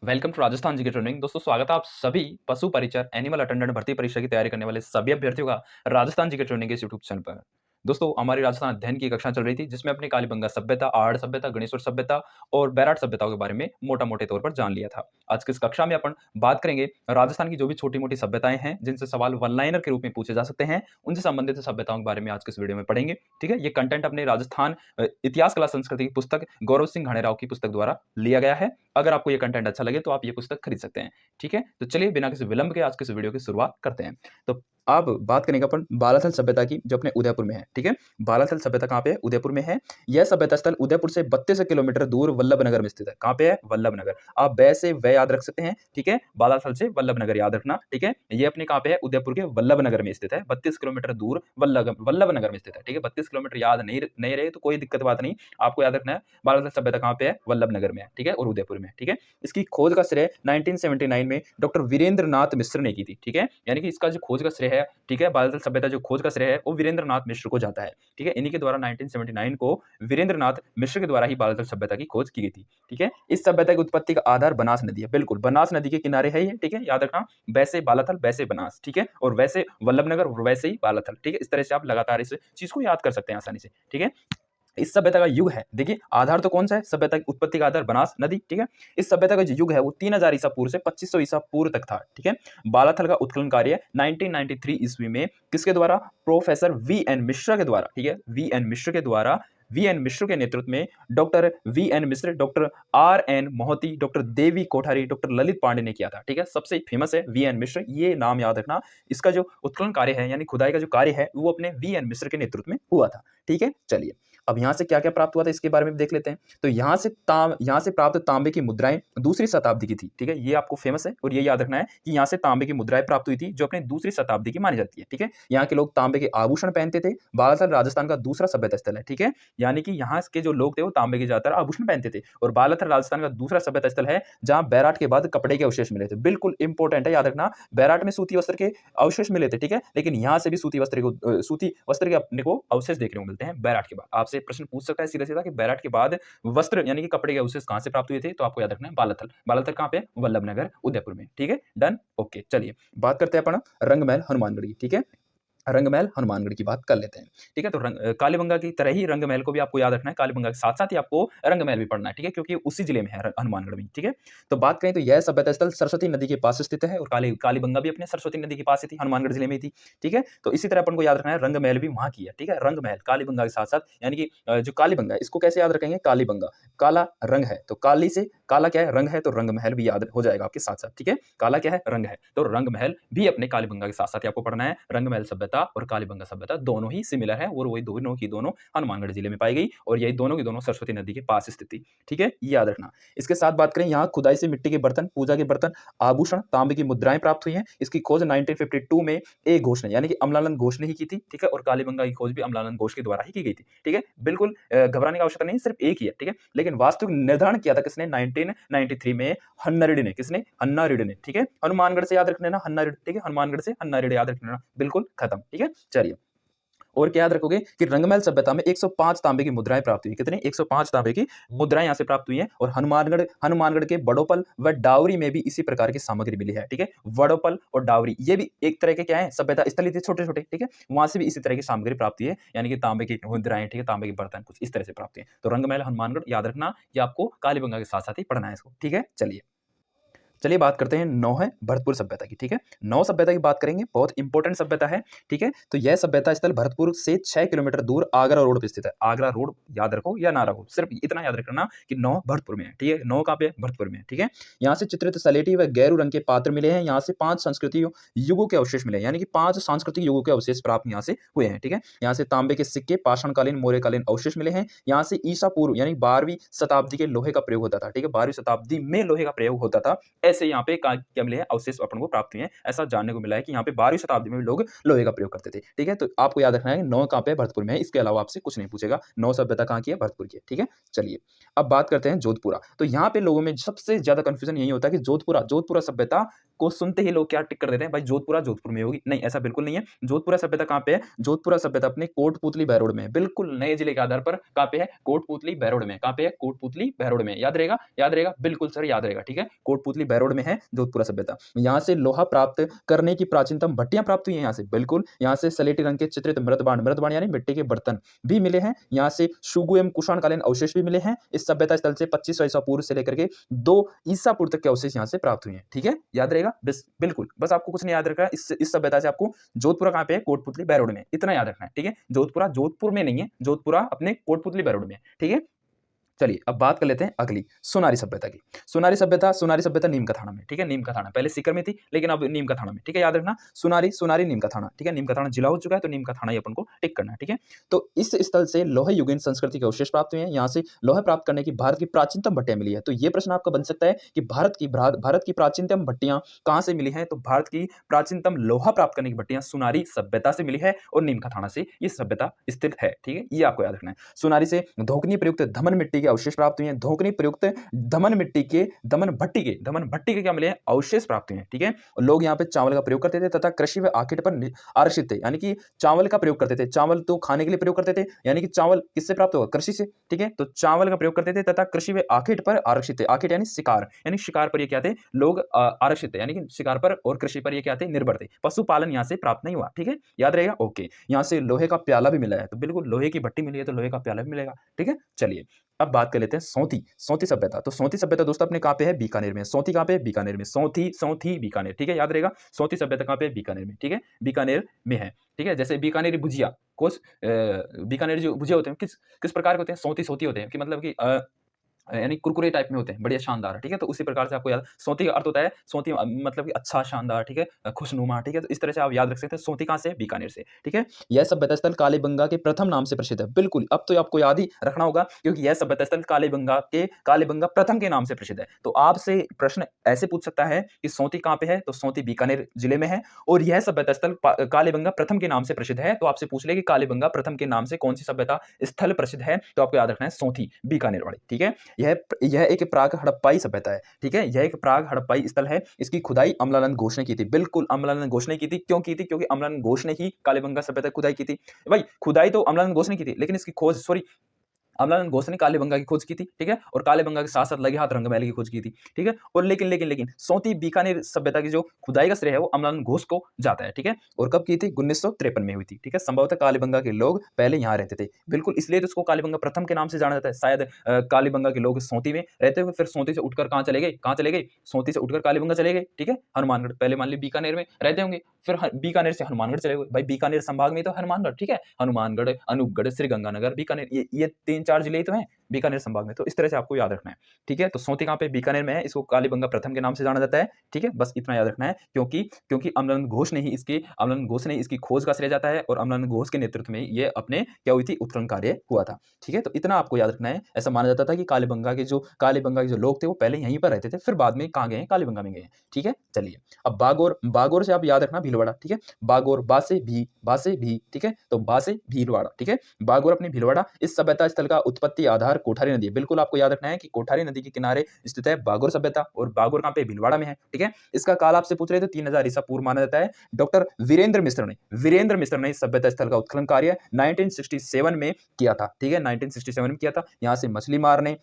Welcome to Rajasthan GK training. दोस्तों स्वागत है आप सभी पशु परिचर एनिमल अटेंडेंट भर्ती परीक्षा की तैयारी करने वाले सभी अभ्यर्थियों का राजस्थान जीके ट्रेनिंग के यूट्यूब चैनल पर। दोस्तों हमारी राजस्थान अध्ययन की कक्षा चल रही थी जिसमें अपनी कालीबंगा सभ्यता, आहड़ सभ्यता, गणेश्वर सभ्यता और बैराट सभ्यताओं के बारे में मोटा मोटे तौर पर जान लिया था। आज की इस कक्षा में अपन बात करेंगे राजस्थान की जो भी छोटी मोटी सभ्यताएं हैं जिनसे सवाल वन लाइनर के रूप में पूछे जा सकते हैं, उनसे संबंधित सभ्यताओं के बारे में आज के इस वीडियो में पढ़ेंगे। ठीक है, ये कंटेंट अपने राजस्थान इतिहास कला संस्कृति की पुस्तक गौरव सिंह घाणेराव की पुस्तक द्वारा लिया गया है। अगर आपको ये कंटेंट अच्छा लगे तो आप ये पुस्तक खरीद सकते हैं। ठीक है, तो चलिए बिना किसी विलंब के आज के इस वीडियो की शुरुआत करते हैं। तो अब बात करेंगे अपन बालाथल सभ्यता की जो अपने उदयपुर में है। ठीक है, बालाथल सभ्यता कहाँ पे है? उदयपुर में है। यह सभ्यता स्थल उदयपुर से 32 किलोमीटर दूर वल्लभनगर में स्थित है। कहाँ पे है? वल्लभनगर। आप बै से वे याद रख सकते हैं। ठीक है, बालाथल से वल्लभनगर याद रखना। ठीक है, ये अपने कहाँ पे है? उदयपुर के वल्लभनगर में स्थित है। 32 किलोमीटर दूर वल्लभनगर में स्थित है। ठीक है, 32 किलोमीटर याद नहीं रहे तो कोई दिक्कत बात नहीं, आपको याद रखना है बालाथल सभ्यता कहाँ पे है? वल्लभनगर में है। ठीक है, और उदयपुर में। ठीक है, इसकी खोज का श्रेय 1979 में डॉक्टर वीरेंद्र नाथ मिश्र ने की थी। ठीक है, यानी कि इसका जो खोज का श्रेय है, ठीक है, बालाथल सभ्यता जो खोज का श्रेय है वो वीरेंद्र नाथ मिश्र को जाता है। ठीक है, इन्हीं के द्वारा 1979 को वीरेंद्र नाथ मिश्र के द्वारा ही बालाथल सभ्यता की खोज की गई थी। ठीक है, इस सभ्यता की उत्पत्ति का आधार बनास नदी है। बिल्कुल बनास नदी के किनारे है ये। ठीक है, याद रखना, वैसे बालाथल वैसे बनास। ठीक है, और वैसे वल्लभनगर और वैसे ही बालाथल। ठीक है, इस तरह से आप लगातार इस चीज को याद कर सकते हैं आसानी से। ठीक है, इस सभ्यता का युग है, देखिए आधार तो कौन सा है? सभ्यता की उत्पत्ति का आधार बनास नदी। ठीक है, इस सभ्यता का जो युग है वो 3000 ईसा पूर्व से 2500 ईसा पूर्व तक था। ठीक है, बालाथल का उत्खनन कार्य 1993 ईस्वी में किसके द्वारा? प्रोफेसर वी एन मिश्रा के द्वारा। ठीक है, वी एन मिश्र के नेतृत्व में doctor V N Mishra, doctor R N Mohanty, doctor Devi Kothari, doctor Lalit Pande ने किया था। ठीक है, सबसे फेमस है वी एन मिश्र, ये नाम याद रखना। इसका जो उत्खनन कार्य है यानी खुदाई का जो कार्य है वो अपने वी एन मिश्र के नेतृत्व में हुआ था। ठीक है, चलिए अब यहां से क्या क्या प्राप्त हुआ था इसके बारे में देख लेते हैं। तो यहां से प्राप्त तांबे की मुद्राएं दूसरी शताब्दी की थी। ठीक है, ये आपको फेमस है और ये याद रखना है कि यहां से तांबे की मुद्राएं प्राप्त हुई थी जो अपने दूसरी शताब्दी की मानी जाती है। ठीक है, यहाँ के लोग तांबे के आभूषण पहनते थे। बालाथल राजस्थान का दूसरा सभ्यता स्थल है। ठीक है, यानी कि यहाँ के जो लोग थे वो तांबे के ज्यादातर आभूषण पहनते थे और बालाथल राजस्थान का दूसरा सभ्यता स्थल है जहां बैराट के बाद कपड़े के अवशेष मिले थे। बिल्कुल इंपॉर्टेंट है, याद रखना, बैराट में सूती वस्त्र के अवशेष मिले थे। ठीक है, लेकिन यहाँ से भी सूती वस्त्र के अपने को अवशेष देखने को मिलते हैं बैराट के बाद। आपसे प्रश्न पूछ सकता है सीधा सीधा कि बैराट के बाद वस्त्र यानी कि कपड़े के अवशेष कहां से प्राप्त हुए थे? तो आपको याद रखना है बालाथल। बालाथल कहां पे? वल्लभनगर उदयपुर में। ठीक है, डन, ओके। चलिए बात करते हैं अपन रंगमहल हनुमानगढ़ की। ठीक है, रंगमहल हनुमानगढ़ की बात कर लेते हैं। ठीक है, तो कालीबंगा की तरह ही रंगमहल को भी आपको याद रखना है। कालीबंगा के साथ साथ ही आपको रंगमहल भी पढ़ना है। ठीक है, क्योंकि उसी जिले में है हनुमानगढ़ में। ठीक है, तो बात करें तो यह सभ्यता स्थल सरस्वती नदी के पास स्थित है और कालीबंगा भी अपने सरस्वती नदी के पास ही थी, हनुमानगढ़ जिले में ही थी। ठीक है, तो इसी तरह अपन को याद रखना है रंगमहल भी वहां की है। ठीक है, रंगमहल कालीबंगा के साथ साथ, यानी कि जो कालीबंगा है इसको कैसे याद रखेंगे? कालीबंगा काला रंग है तो काली से काला क्या है? रंग है, तो रंगमहल भी याद हो जाएगा आपके साथ साथ। ठीक है, काला क्या है? रंग है, तो रंगमहल भी अपने कालीबंगा के साथ साथ आपको पढ़ना है। रंगमहल सभ्यता और कालीबंगा सभ्यता दोनों ही सिमिलर है और वही दोनों की दोनों हनुमानगढ़ जिले में पाई गई और यही दोनों की दोनों सरस्वती नदी के पास स्थित थी। ठीक है, ये याद रखना। इसके साथ बात करें, यहाँ खुदाई से मिट्टी के बर्तन, पूजा के बर्तन, आभूषण, तांबे की मुद्राएं प्राप्त हुई हैं। इसकी खोज 1952 में ए घोष ने यानी कि अमलानंद घोष ने ही की थी। ठीक है, और कालीबंगा की खोज भी अमलानंद घोष के द्वारा ही की गई थी। ठीक है, बिल्कुल घबराने की आवश्यकता नहीं, सिर्फ एक ही है। ठीक है, लेकिन वास्तविक निर्धारण किया था किसने? 1993 में हन्ना रेड्डी ने। किसने? हन्ना रेड्डी ने। ठीक है, हनुमानगढ़ से याद रख लेना हन्ना रेड्डी। ठीक है, हनुमानगढ़ से हन्ना रेड्डी याद रख लेना, बिल्कुल खत्म। ठीक है, चलिए और क्या याद रखोगे कि रंगमहल सभ्यता में 105 तांबे की मुद्राएं प्राप्त हुई। कितनी? 105 तांबे की मुद्राएं यहां से प्राप्त हुई हैं और हनुमानगढ़ के बड़ोपल व डावरी में भी इसी प्रकार की सामग्री मिली है। ठीक है, बड़ोपल और डावरी ये भी एक तरह के क्या है? सभ्यता स्थल थे छोटे छोटे। ठीक है, वहां से भी इसी तरह की सामग्री प्राप्त हुई है, यानी कि तांबे की मुद्राएं, ठीक है, तांबे के बर्तन कुछ इस तरह से प्राप्त हुए। तो रंगमहल हनुमानगढ़ याद रखना, ये आपको कालीबंगा के साथ साथ ही पढ़ना है इसको। ठीक है, चलिए बात करते हैं नौ है भरतपुर सभ्यता की। ठीक है, नौ सभ्यता की बात करेंगे, बहुत इंपॉर्टेंट सभ्यता है। ठीक है, तो यह सभ्यता स्थल भरतपुर से 6 किलोमीटर दूर आगरा रोड पर स्थित है। आगरा रोड याद रखो या ना रखो, सिर्फ इतना याद रखना कि नौ भरतपुर में है। ठीक है, नौ कहाँ पे? भरतपुर में है। ठीक है, यहाँ से चित्रित सलेटी व गैरू रंग के पात्र मिले हैं। यहाँ से 5 संस्कृति युगों के अवशेष मिले हैं, यानी कि 5 सांस्कृतिक युगों के अवशेष प्राप्त यहाँ से हुए हैं। ठीक है, यहाँ से तांबे के सिक्के, पाषाणकालीन, मौर्यकालीन अवशेष मिले हैं। यहाँ से ईसा पूर्व यानी 12वीं शताब्दी के लोहे का प्रयोग होता था। ठीक है, 12वीं शताब्दी में लोहे का प्रयोग होता था से यहाँ पे क्या मिले हैं, अवशेष अपन को प्राप्त हुए हैं। ऐसा जानने को मिला है कि यहाँ पे 12वीं शताब्दी में भी लोग लोहे का प्रयोग करते थे। ठीक है, तो आपको याद रखना है 9 कहाँ पे है, भरतपुर में है। इसके अलावा आपसे कुछ नहीं पूछेगा। 9 सभ्यता कहाँ की है, भरतपुर की है। ठीक है, चलिए अब बात करते हैं जोधपुरा। तो यहाँ पे लोगों में सबसे ज्यादा कंफ्यूजन यही होता है कि जोधपुरा सभ्यता को सुनते ही लोग क्या टिक कर देते हैं, भाई जोधपुर में होगी। नहीं, ऐसा बिल्कुल नहीं है। जोधपुरा सभ्यता कहाँ पे है, जोधपुरा सभ्यता अपने कोटपुतली बहरोड में है। बिल्कुल नए जिले के आधार पर कहाँ पे है, कोटपुतली बहरोड में। कहाँ पे है, कोटपुतली बहरोड में। याद रहेगा, बिल्कुल सर याद रहेगा। ठीक है, कोटपुतली बहरोड में है जोधपुरा सभ्यता। यहाँ से लोहा प्राप्त करने की प्राचीनतम भट्टियां प्राप्त हुई है। यहाँ से बिल्कुल, यहाँ से सलेटी रंग के चित्रित मृतबाण यानी मिट्टी के बर्तन भी मिले हैं। यहाँ से शुगु एवं कुषाणकालीन अवशेष भी मिले हैं। इस सभ्यता स्थल से 2500 ईसा पूर्व से लेकर के 2 ईसा पूर्व तक के अवशेष यहाँ से प्राप्त हुए हैं। ठीक है, याद रहेगा, बिल्कुल, बस आपको कुछ नहीं याद रखना है। इस सभ्यता से आपको जोधपुरा कहाँ पे है, कोटपुतली बहरोड में, इतना याद रखना है। ठीक है, जोधपुरा जोधपुर में नहीं है, जोधपुरा अपने कोटपुतली बहरोड में है। ठीक है, चलिए अब बात कर लेते हैं अगली सोनारी सभ्यता की। सोनारी सभ्यता नीम का थाना में। ठीक है, नीम का थाना पहले सीकर में थी, लेकिन अब नीम का थाना में। ठीक है, याद रखना, सोनारी नीम का थाना। ठीक है, नीम का थाना जिला हो चुका है, तो नीम का थाना ही अपन को टिक करना है। ठीक है, तो इस स्थल से लोहे युगीन संस्कृति के अवशेष प्राप्त हुए हैं। यहाँ से लोहे प्राप्त करने की भारत की प्राचीनतम भट्टियां मिली है। तो ये प्रश्न आपका बन सकता है कि भारत की प्राचीनतम भट्टियां कहां से मिली है। तो भारत की प्राचीनतम लोहा प्राप्त करने की भट्टियां सोनारी सभ्यता से मिली है और नीम का थाना से ये सभ्यता स्थित है। ठीक है, ये आपको याद रखना है। सोनारी से धोकनी प्रयुक्त धमन मिट्टी के अवशेष प्राप्त हुए हैं। धोकनी प्रयुक्त दमन भट्टी के क्या मिले हैं, अवशेष प्राप्त हुए हैं। ठीक है, लोग यहाँ पे चावल का प्रयोग करते थे तथा कृषि व आखिर पर आरक्षित थे। यानी कि चावल का प्रयोग करते थे, चावल तो खाने के लिए प्रयोग करते थे, यानी कि चावल किससे प्राप्त होगा, कृषि से। ठीक है, तो चावल का प्रयोग करते थे तथा कृषि व आखिर पर आरक्षित थे। आखिर यानी शिकार, यानी शिकार पर ये क्या थे, लोग आरक्षित थे, यानी कि शिकार पर और कृषि पर ये क्या थे, निर्भर थे। पशुपालन यहाँ से प्राप्त नहीं हुआ। ठीक है, याद रहेगा। ओके, यहाँ से लोहे का प्याला भी मिला है। तो बिल्कुल लोहे की भट्टी मिली है तो लोहे का प्याला भी मिलेगा। ठीक है, चलिए अब बात कर लेते हैं सौंती सभ्यता। तो सौंती सभ्यता दोस्तों अपने कहाँ पे है, बीकानेर में। सौंती कहाँ पे है, बीकानेर में। सौंती बीकानेर। ठीक है, याद रहेगा, सौंती सभ्यता कहाँ पे है, बीकानेर में। ठीक है, बीकानेर में है। ठीक है, जैसे बीकानेरी भुजिया, कुछ बीकानेरी जो भुजिया होते हैं किस किस प्रकार के होते हैं, सौंती होते हैं, कि मतलब कि यानी कुरकुरे टाइप में होते हैं, बढ़िया शानदार। ठीक है, तो उसी प्रकार से आपको याद, सौंती का अर्थ होता है, सौंती मतलब कि अच्छा, शानदार। ठीक है, खुशनुमा। ठीक है, तो इस तरह से आप याद रख सकते हैं। सौंती कहाँ से, बीकानेर से। ठीक है, यह सभ्यता स्थल कालीबंगा के प्रथम नाम से प्रसिद्ध है। बिल्कुल, अब तो आपको याद ही रखना होगा, क्योंकि यह सभ्यता स्थल कालीबंगा प्रथम के नाम से प्रसिद्ध है। तो आपसे प्रश्न ऐसे पूछ सकता है कि सौंती कहाँ पे है, तो सौंती बीकानेर जिले में है और यह सभ्यता स्थल कालीबंगा प्रथम के नाम से प्रसिद्ध है। तो आपसे पूछ ले कि कालीबंगा प्रथम के नाम से कौन सी सभ्यता स्थल प्रसिद्ध है, तो आपको याद रखना है सौंती बीकानेर वाली। ठीक है, यह एक प्राग हड़प्पाई सभ्यता है। ठीक है, यह एक प्राग हड़प्पाई स्थल है। इसकी खुदाई अमलानंद घोष ने की थी। बिल्कुल, अमलानंद घोष ने की थी। क्यों की थी, क्योंकि अमलानंद घोष ने ही कालीबंगा सभ्यता खुदाई की थी। भाई खुदाई तो अमलानंद घोष ने की थी, लेकिन इसकी खोज, सॉरी, अमलानंद घोष ने कालीबंगा की खोज की थी। ठीक है, और कालीबंगा के साथ साथ लगे हाथ रंगमहल की खोज की थी। ठीक है, और लेकिन सौंती बीकानेर सभ्यता की जो खुदाई का श्रेय है वो अमलानंद घोष को जाता है। ठीक है, और कब की थी, 1953 में हुई थी। ठीक है, संभवतः कालीबंगा के लोग पहले यहाँ रहते थे। बिल्कुल, इसलिए तो इसको कालीबंगा प्रथम के नाम से जाना जाता है। शायद कालीबंगा के लोग सौंती में रहते हुए फिर सौंती से उठकर कहाँ चले गए, सौंती से उठकर कालीबंगा चले गए। ठीक है, हनुमानगढ़, पहले मान ली बीकानेर में रहते होंगे, फिर बीकानेर से हनुमानगढ़ चले गए। भाई बीकानेर संभाग में तो हनुमानगढ़। ठीक है, हनुमानगढ़, अनूपगढ़, श्रीगंगानगर, बीकानेर, ये 3-4 जिले ही तो हैं बीकानेर संभाग में। तो इस तरह से आपको याद रखना है। ठीक है, तो सौंती कहाँ पे, बीकानेर में है। इसको कालीबंगा प्रथम के नाम से जाना जाता है। ठीक है, बस इतना याद रखना है, क्योंकि अमलानंद घोष ने इसकी खोज का श्रेय जाता है और अमलानंद घोष के नेतृत्व में ये अपने क्या हुई थी, उत्खनन कार्य हुआ था। ठीक है, तो इतना आपको याद रखना है। ऐसा माना जाता था कि कालीबंगा के जो लोग थे वो पहले यहीं पर रहते थे, फिर बाद में कहाँ गए, कालीबंगा में गए। ठीक है, चलिए अब बागोर से आप याद रखना भीलवाड़ा। ठीक है, बागोर, बासे भी। ठीक है, तो बासे भीलवाड़ा। ठीक है, बागोर अपनी भीलवाड़ा, इस सभ्यता स्थल का उत्पत्ति आधार कोठारी नदी है। बिल्कुल आपको याद रखना है कि कोठारी नदी के किनारे स्थित है बागोर सभ्यता, और बागोर कहाँ पे, भीलवाड़ा में है। ठीक है, इसका काल आपसे पूछ रहे तो 3000 ईसा पूर्व माना जाता है। डॉक्टर वीरेंद्र मिश्र ने इस सभ्यता स्थल का उत्खनन कार्य 1967 में किया था। ठीक है, 1967 में किया था। यहाँ से मछली मारने,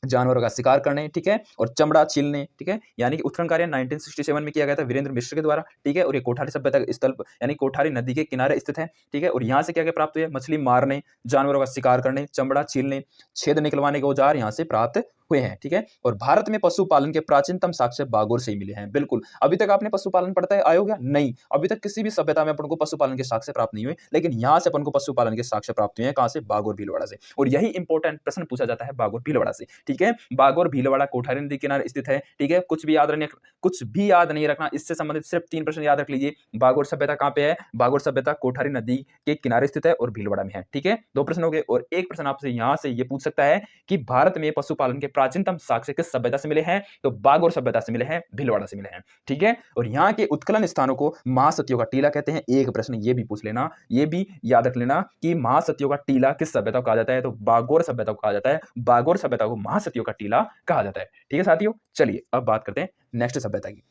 जानवरों का शिकार करने, ठीक है, और चमड़ा छीलने, ठीक है, यानी कि उत्खनन कार्य 1967 में किया गया था वीरेंद्र मिश्र के द्वारा। ठीक है, और ये कोठारी सभ्यता स्थल यानी कोठारी नदी के किनारे स्थित है। ठीक है, और यहाँ से क्या क्या प्राप्त हुए, मछली मारने, जानवरों का शिकार करने, चमड़ा छीलने, छेद निकलवाने के औजार यहाँ से प्राप्त हुए हैं। ठीक है, और भारत में पशुपालन के प्राचीनतम साक्ष्य बागोर से ही मिले हैं। बिल्कुल, अभी तक आपने पशुपालन पढ़ता है आए हो क्या, नहीं, अभी तक किसी भी सभ्यता में अपन को पशुपालन के साक्ष्य प्राप्त नहीं हुए, लेकिन यहाँ से अपन को पशुपालन के साक्ष्य प्राप्त हुए हैं। कहाँ से, बागोर भीलवाड़ा से। और यही इंपॉर्टेंट प्रश्न पूछा जाता है बागोर भीलवाड़ा से। ठीक है, बागोर भीलवाड़ा कोठारी नदी किनारे स्थित है। ठीक है, कुछ भी याद नहीं रखना, इससे संबंधित सिर्फ 3 प्रश्न याद रख लीजिए। बागोर सभ्यता कहाँ पे है, बागोर सभ्यता कोठारी नदी के किनारे स्थित है और भीलवाड़ा में है। ठीक है, 2 प्रश्न हो गए, और एक प्रश्न आपसे यहाँ से ये पूछ सकता है कि भारत में पशुपालन के प्राचीनतम साक्ष्य किस सभ्यता से मिले हैं? तो बागोर सभ्यता से मिले हैं, भीलवाड़ा से मिले हैं। ठीक है, और यहाँ के उत्खनन स्थानों को महासतियों का टीला कहते हैं। एक प्रश्न ये भी पूछ लेना, ये भी याद रख लेना कि महासतियों का टीला किस सभ्यता को कहा जाता है? तो बागोर सभ्यता को कहा जाता है। बागोर सभ्यता को महासतियों का टीला कहा जाता है। ठीक है साथियों, चलिए अब बात करते हैं नेक्स्ट सभ्यता की।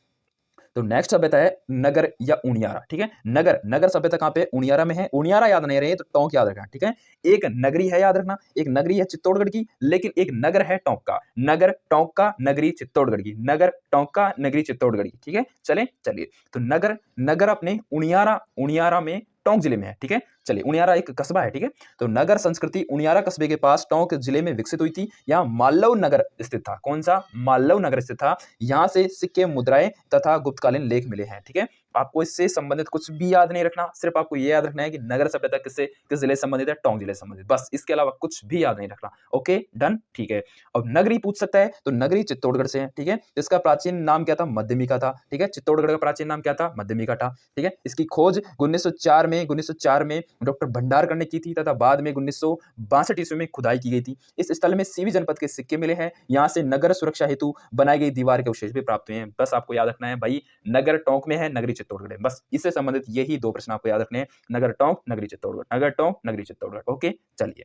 तो नेक्स्ट सभ्यता है नगर या उनियारा। ठीक है, नगर नगर सभ्यता कहां पे? उनियारा में है। उनियारा याद नहीं रहे तो टोंक याद रखना। ठीक है, एक नगरी है, याद रखना, एक नगरी है चित्तौड़गढ़ की, लेकिन एक नगर है टोंक का। नगर टोंक का, नगरी चित्तौड़गढ़ की। नगर टोंक का, नगरी चित्तौड़गढ़ की। ठीक है, चलिए तो नगर नगर अपने उनियारा में टोंक जिले में है। ठीक है, चलिए उनियारा एक कस्बा है। ठीक है, तो नगर संस्कृति उनियारा कस्बे के पास टोंक जिले में विकसित हुई थी। यहाँ मालव नगर स्थित था। कौन सा? मालव नगर स्थित था। यहाँ से सिक्के, मुद्राएं तथा गुप्तकालीन लेख मिले हैं। ठीक है, आपको इससे संबंधित कुछ भी याद नहीं रखना, सिर्फ आपको ये याद रखना है कि नगर सभ्यता किस जिले से संबंधित है? टोंक जिले से संबंधित, बस इसके अलावा कुछ भी याद नहीं रखना। Okay, done. ठीक है, अब नगरी पूछ सकता है, तो नगरी चित्तौड़गढ़ से है। ठीक है, इसका प्राचीन नाम क्या था? मध्यमिका था। ठीक है, चित्तौड़गढ़ का प्राचीन नाम क्या था? मध्यमिका था। ठीक है, इसकी खोज 1904 में डॉक्टर भंडारकर ने की थी तथा बाद में 1962 ईस्वी में खुदाई की गई थी। इस स्थल में सीवी जनपद के सिक्के मिले हैं। यहाँ से नगर सुरक्षा हेतु बनाई गई दीवार के अवशेष भी प्राप्त हुए हैं। बस आपको याद रखना है भाई, नगर टोंक में है, नगरी चित्तौड़गढ़ है। बस इससे संबंधित यही दो प्रश्न आपको याद रखने हैं, नगर टोंक, नगरी चित्तौड़गढ़, नगर टोंक, नगरी चित्तौड़गढ़। ओके, चलिए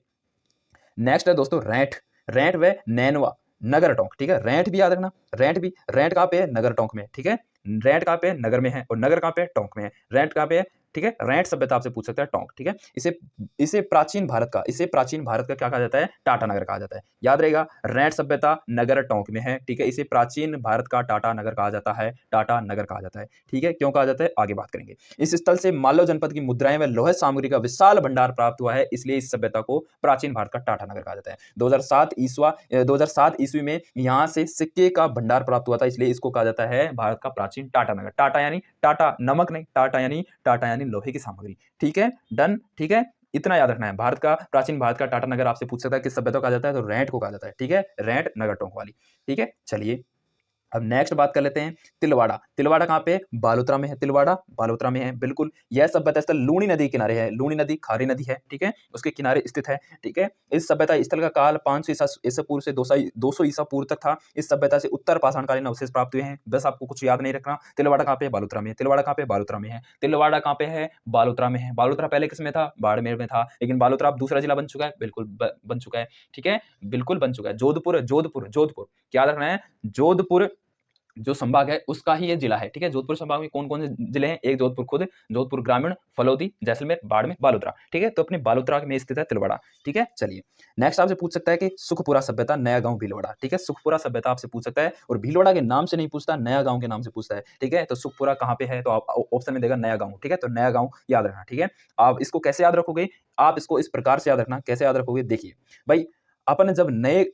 नेक्स्ट है दोस्तों रैंठ। रैंठ व नैनवा नगर टोंक। ठीक है, रैंठ भी याद रखना। रैंठ कहाँ पे है? नगर टोंक में। ठीक है, रैंठ कहाँ पे है? नगर में है, और नगर कहाँ पे है? टोंक में है। रैंठ कहाँ पे है? ठीक है, रैंठ सभ्यता आपसे पूछ सकता है टोंक। ठीक है, इसे प्राचीन भारत का क्या कहा जाता है? टाटा नगर कहा जाता है। याद रहेगा, रैंठ सभ्यता नगर टोंक में है। ठीक है, इसे प्राचीन भारत का टाटा नगर कहा जाता है। टाटा नगर कहा जाता है। ठीक है, क्यों कहा जाता है? आगे बात करेंगे। इस स्थल से मालव जनपद की मुद्राएं व लोह सामग्री का विशाल भंडार प्राप्त हुआ है, इसलिए इस सभ्यता को प्राचीन भारत का टाटा नगर कहा जाता है। 2007 ईस्वी में यहाँ से सिक्के का भंडार प्राप्त हुआ था, इसलिए इसको कहा जाता है भारत का प्राचीन टाटा नगर। टाटा यानी टाटा नमक नहीं, टाटा यानी लोहे की सामग्री। ठीक है, डन। ठीक है, इतना याद रखना है। प्राचीन भारत का टाटा नगर आपसे पूछ सकता है किस सभ्यता को कहा जाता है? तो रैंठ को कहा जाता है। ठीक है, रैंठ नगर टोंक वाली। ठीक है, चलिए अब नेक्स्ट बात कर लेते हैं तिलवाड़ा। तिलवाड़ा कहाँ पे? बालोतरा में है। तिलवाड़ा बालोतरा में है, बिल्कुल। यह सभ्यता स्थल लूणी नदी के किनारे है। लूणी नदी खारी नदी है। ठीक है, उसके किनारे स्थित है। ठीक है, इस सभ्यता स्थल का काल 500 ईसा पूर्व से 200 ईसा पूर्व तक था। इस सभ्यता से उत्तर पाषाणकालीन अवशेष प्राप्त हुए हैं। बस आपको कुछ याद नहीं रखना। तिलवाड़ा कहाँ पे? बालोतरा में। तिलवाड़ा कहाँ पे? बालोतरा में है। तिलवाड़ा कहाँ पे है? बालोतरा में है। बालोतरा पहले किस में था? बाड़मेर में था, लेकिन बालोतरा अब दूसरा जिला बन चुका है। बिल्कुल बन चुका है। ठीक है, बिल्कुल बन चुका है। जोधपुर क्या रखना है? जोधपुर जो संभाग है उसका ही ये जिला है। ठीक है, जोधपुर संभाग में कौन कौन से जिले हैं? एक जोधपुर खुद, जोधपुर ग्रामीण, फलौदी, जैसलमेर, बाड़मेर, बालोतरा। ठीक है, तो अपने बालोतरा में स्थित है तिलवाड़ा। ठीक है, चलिए नेक्स्ट आपसे पूछ सकता है कि सुखपुरा सभ्यता, नया गांव, भीलवाड़ा। ठीक है, सुखपुरा सभ्यता आपसे पूछ सकता है, और भीलवाड़ा के नाम से नहीं पूछता, नया गांव के नाम से पूछता है। ठीक है, तो सुखपुरा कहाँ पे है? तो आप ऑप्शन में देगा नया गांव। ठीक है, तो नया गांव याद रखना। ठीक है, आप इसको कैसे याद रखोगे? आप इसको इस प्रकार से याद रखना। कैसे याद रखोगे? देखिए भाई, अपन जब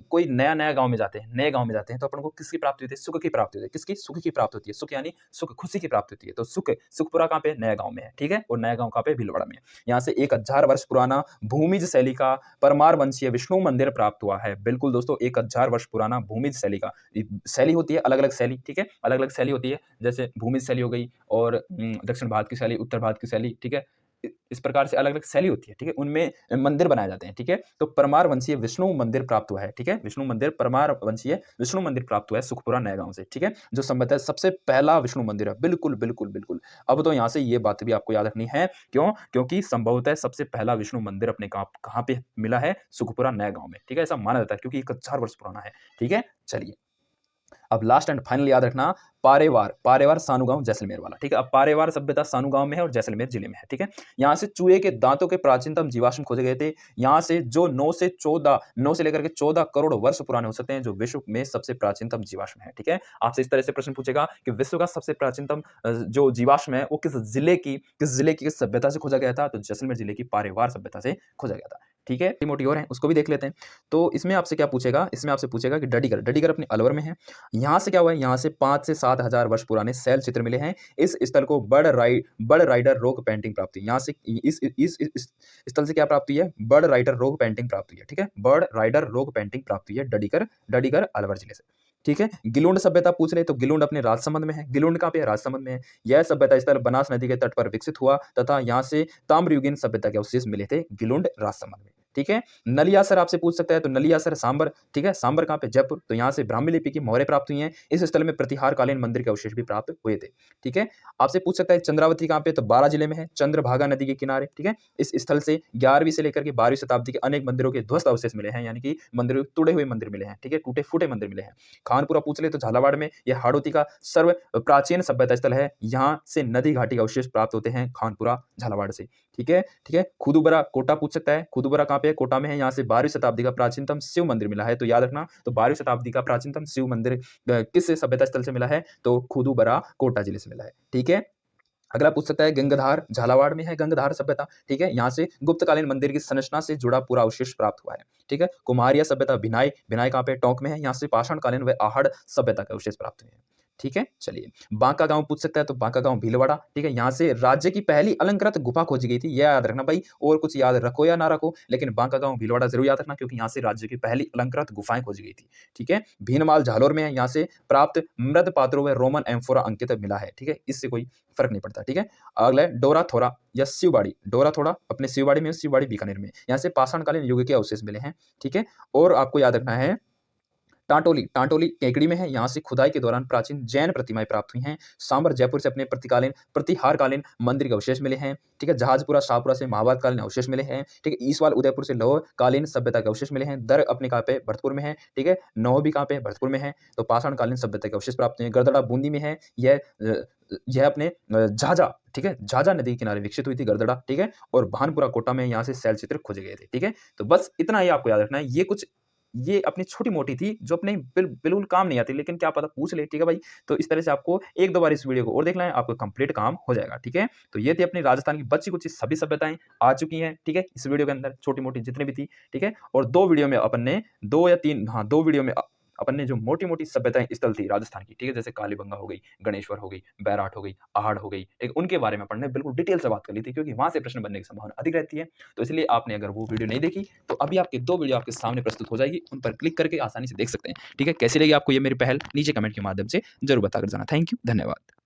कोई नया गांव में जाते हैं, तो अपन को किसकी प्राप्ति होती है? सुख की प्राप्ति होती है। किसकी? सुख की प्राप्ति होती है। सुख यानी सुख, खुशी की प्राप्ति होती है। तो सुखपुरा कहाँ पे? नया गांव में है। ठीक है, और नया गांव कहाँ पे? भीलवाड़ा में। यहाँ से 1000 वर्ष पुराना भूमिज शैली का परमार वंशीय विष्णु मंदिर प्राप्त हुआ है। बिल्कुल दोस्तों, 1000 वर्ष पुराना भूमिज शैली का, शैली होती है अलग अलग शैली। ठीक है, अलग अलग शैली होती है, जैसे भूमिज शैली हो गई, और दक्षिण भारत की शैली, उत्तर भारत की शैली। ठीक है, इस प्रकार से अलग अलग शैली होती है। ठीक है, उनमें मंदिर बनाए जाते हैं। ठीक है, तो परमार वंशीय विष्णु मंदिर प्राप्त हुआ है। ठीक है, परमार वंशीय विष्णु मंदिर प्राप्त हुआ है सुखपुरा नया गांव से। ठीक है, जो संभवतः सबसे पहला विष्णु मंदिर है। बिल्कुल बिल्कुल बिल्कुल। अब तो यहाँ से ये बात भी आपको याद रखनी है। क्यों? क्योंकि संभवतः सबसे पहला विष्णु मंदिर अपने कहाँ पे मिला है? सुखपुरा नया गांव में। ठीक है, ऐसा माना जाता है क्योंकि 1000 वर्ष पुराना है। ठीक है, चलिए अब लास्ट एंड फाइनल याद रखना, पारेवार सानुगांव जैसलमेर वाला। ठीक है, अब पारेवार सभ्यता सानुगांव में है और जैसलमेर जिले में है। ठीक है, यहाँ से चूहे के दांतों के प्राचीनतम जीवाश्म खोजे गए थे। यहाँ से जो 9 से लेकर के 14 करोड़ वर्ष पुराने हो सकते हैं, जो विश्व में सबसे प्राचीनतम जीवाश्म है। ठीक है, आपसे इस तरह से प्रश्न पूछेगा कि विश्व का सबसे प्राचीनतम जो जीवाश्म है वो किस जिले की सभ्यता से खोजा गया था? तो जैसलमेर जिले की पारेवार सभ्यता से खोजा गया था। ठीक है, मोटी और है, उसको भी देख लेते हैं। तो इसमें आपसे क्या पूछेगा? इसमें आपसे पूछेगा कि डडीगर अपने अलवर में है। यहाँ से क्या हुआ है? यहाँ से 5 से 7 हजार वर्ष पुराने शैल चित्र मिले हैं। इस स्थल को बड़ राइडर रोक पेंटिंग प्राप्त हुई। यहाँ से इस स्थल से क्या प्राप्त हुई है? बड़ राइडर रोक पेंटिंग प्राप्त हुई है। ठीक है, बड़ राइडर रोक पेंटिंग प्राप्त हुई है डडीगर अलवर जिले से। ठीक है, गिलुंड सभ्यता पूछ रहे, तो गिलुंड अपने राजसमंद में है। गिलुंड कहाँ पे है? राजसमंद में है। यह सभ्यता स्थल बनास नदी के तट पर विकसित हुआ तथा यहाँ से ताम्रयुगीन सभ्यता के अवशेष मिले थे गिलुंड राजसमंद में। ठीक है। नलियासर आपसे पूछ सकता है, तो नलियासर सांबर, ठीक है। सांबर कहाँ पे? जयपुर। तो यहाँ से ब्राह्मी लिपि की मोहरें प्राप्त हुई हैं। इस स्थल में प्रतिहार कालीन मंदिर के अवशेष भी प्राप्त हुए थे, ठीक है। आपसे पूछ सकता है चंद्रावती कहाँ पे? तो बारां जिले में है, चंद्रभागा नदी के किनारे, ठीक है। इस स्थल से 11वीं से लेकर के 12वीं शताब्दी के अनेक मंदिरों के ध्वस्त अवशेष मिले हैं, यानी कि मंदिर टूटे हुए मंदिर मिले हैं, ठीक है, टूटे फूटे मंदिर मिले हैं। खानपुरा पूछ ले तो झालावाड़ में, यह हाड़ौती का सर्व प्राचीन सभ्यता स्थल है। यहाँ से नदी घाटी के अवशेष प्राप्त होते हैं खानपुरा झालावाड़ से, ठीक है, ठीक है। खुदुबरा कोटा पूछ सकता है, खुदुबरा कहाँ पे है? कोटा में है। यहाँ से 12वीं शताब्दी का प्राचीनतम शिव मंदिर मिला है, तो याद रखना। तो 12वीं शताब्दी का प्राचीनतम शिव मंदिर किस सभ्यता स्थल से मिला है? तो खुदुबरा कोटा जिले से मिला है, ठीक है। अगला पूछ सकता है गंगाधार, झालावाड़ में है गंगाधार सभ्यता, ठीक है। यहाँ से गुप्तकालीन मंदिर की संरचना से जुड़ा पूरा अवशेष प्राप्त हुआ है, ठीक है। कुम्हारिया सभ्यता भिनाई, भिनाई कहाँ पे? टोंक में है। यहाँ से पाषाणकालीन व आहड़ सभ्यता के अवशेष प्राप्त हुए हैं, ठीक है। चलिए, बांका गांव पूछ सकता है, तो बांका गांव भीलवाड़ा, ठीक है। यहाँ से राज्य की पहली अलंकृत गुफा खोजी गई थी, यह याद रखना भाई। और कुछ याद रखो या ना रखो, लेकिन बांका गांव भीलवाड़ा जरूर याद रखना, क्योंकि यहाँ से राज्य की पहली अलंकृत गुफाएं खोजी गई थी, ठीक है। भीनमाल झालोर में है। यहाँ से प्राप्त मृत पात्रों व रोमन एम्फोरा अंकित मिला है, ठीक है। इससे कोई फर्क नहीं पड़ता, ठीक है। अगला है डोरा थोरा या शिवबाड़ी। डोरा थोड़ा अपने शिवबाड़ी में, शिवबाड़ी बीकानेर में। यहाँ से पाषाणकालीन युग के अवशेष मिले हैं, ठीक है। और आपको याद रखना है टांटोली, टांटोली केकड़ी में है। यहाँ से खुदाई के दौरान प्राचीन जैन प्रतिमाएं प्राप्त हुई हैं। सांबर जयपुर से अपने प्रतिहारकालीन मंदिर के अवशेष मिले हैं, ठीक है। जहाजपुरा शाहपुरा से महाभारतकालीन अवशेष मिले हैं, ठीक है। ईसवाल उदयपुर से लौह कालीन सभ्यता के अवशेष मिले हैं। दर अपने कहाँ पे? भरतपुर में है, ठीक है। नौ भी कहाँ पे? भरतपुर में है। तो पाषाणकालीन सभ्यता के अवशेष प्राप्त हुए हैं। गड़दड़ा बूंदी में है। यह अपने झाझा, ठीक है, झाझा नदी के किनारे विकसित हुई थी गड़दड़ा, ठीक है। और भानपुरा कोटा में यहाँ से शैल चित्र खोजे गए थे, ठीक है। तो बस इतना ही आपको याद रखना है। ये अपनी छोटी-मोटी थी, जो अपने बिल्कुल काम नहीं आती, लेकिन क्या पता पूछ ले, ठीक है भाई। तो इस तरह से आपको 1-2 बार इस वीडियो को और देखना है, आपको कंप्लीट काम हो जाएगा, ठीक है। तो ये थी अपनी राजस्थान की बची-कुची सभी सभ्यताएँ आ चुकी हैं, ठीक है, इस वीडियो के अंदर छोटी-मोटी जितनी भी थी, ठीक है। और 2 वीडियो में अपन ने 2 या 3, हाँ, 2 वीडियो में अपन ने जो मोटी-मोटी सभ्यताएँ स्थल थी राजस्थान की, ठीक है, जैसे कालीबंगा हो गई, गणेश्वर हो गई, बैराट हो गई, आहड़ हो गई, ठीक, उनके बारे में अपन ने बिल्कुल डिटेल से बात कर ली थी, क्योंकि वहाँ से प्रश्न बनने की संभावना अधिक रहती है। तो इसलिए आपने अगर वो वीडियो नहीं देखी, तो अभी आपकी 2 वीडियो आपके सामने प्रस्तुत हो जाएगी, उन पर क्लिक करके आसानी से देख सकते हैं, ठीक है। कैसी लगी आपको ये मेरी पहल? नीचे कमेंट के माध्यम से ज़रूर बताकर जाना। थैंक यू, धन्यवाद।